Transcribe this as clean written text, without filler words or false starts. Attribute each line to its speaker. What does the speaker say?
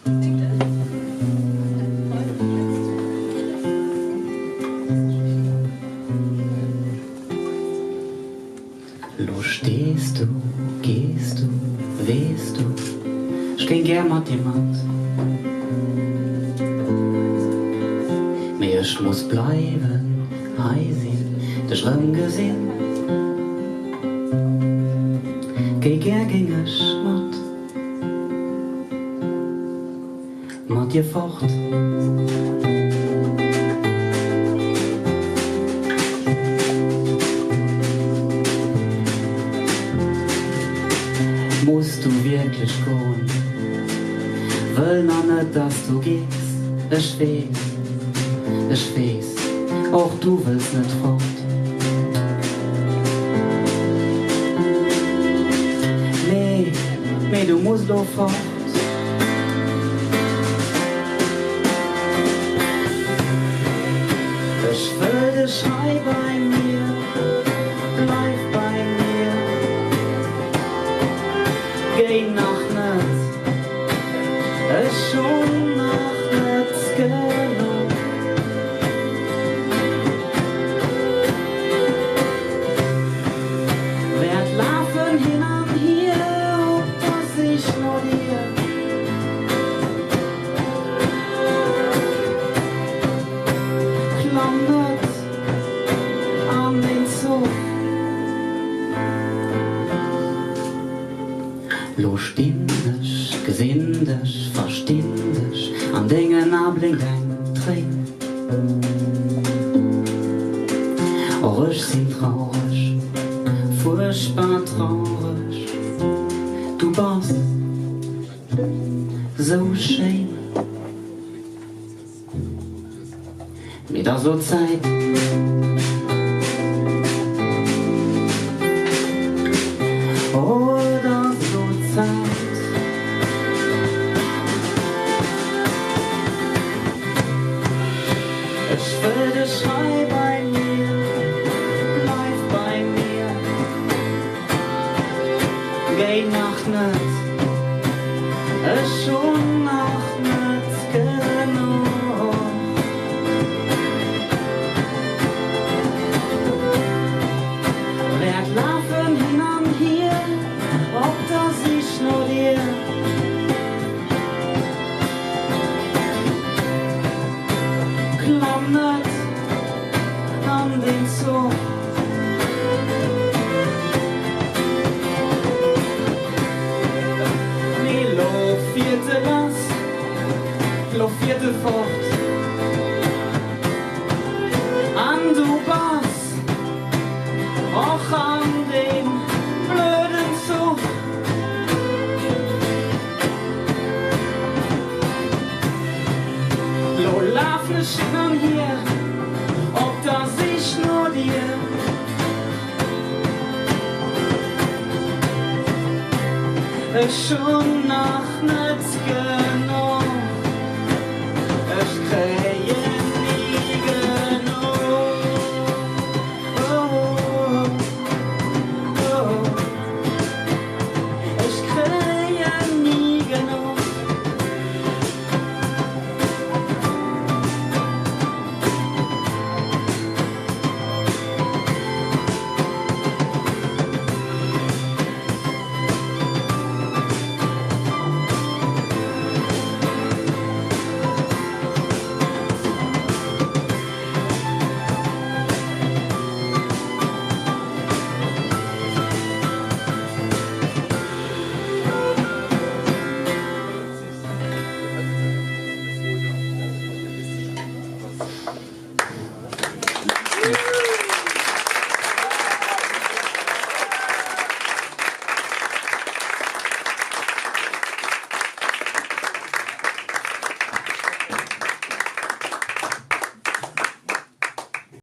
Speaker 1: Lo stehst du, gehst du, wehst du, ich geh gern mit jemand. Mir ich muss bleiben, heisinn, dich rumgesehen. Geh gern ging ich mit dir fort. Musst du wirklich gehen? Will noch nicht, dass du gehst. Ich weiß, auch du willst nicht fort. Nee, du musst doch fort. Ich will dich schrei bei mir, bleib bei mir. Geh nach nicht, ist schon nach nicht genug. Werd laufen hin und her, ob das ich nur dir. Klamm nicht an den Zug. Lo stehn dich, gesinn dich, verstehn dich, an Dingen ablenkt dein Tränen. Oh, ich bin traurig, furchtbar traurig. Du bist so schön. Wieder so Zeit. Oder so Zeit. Ich will dich schrei bei mir, bleib bei mir. Geh nach nicht, ist schon nach nicht genug. Werd laufen hin und her, ob das ich nur dir. Klamm nicht an den Zug. Nee, lo vierte was, lo vierte fort. An du Bass, auch an den blöden Zug. Lo lauf nicht hin und her, ob das ich nur dir. Ist schon nach nichts genug. Ich krieg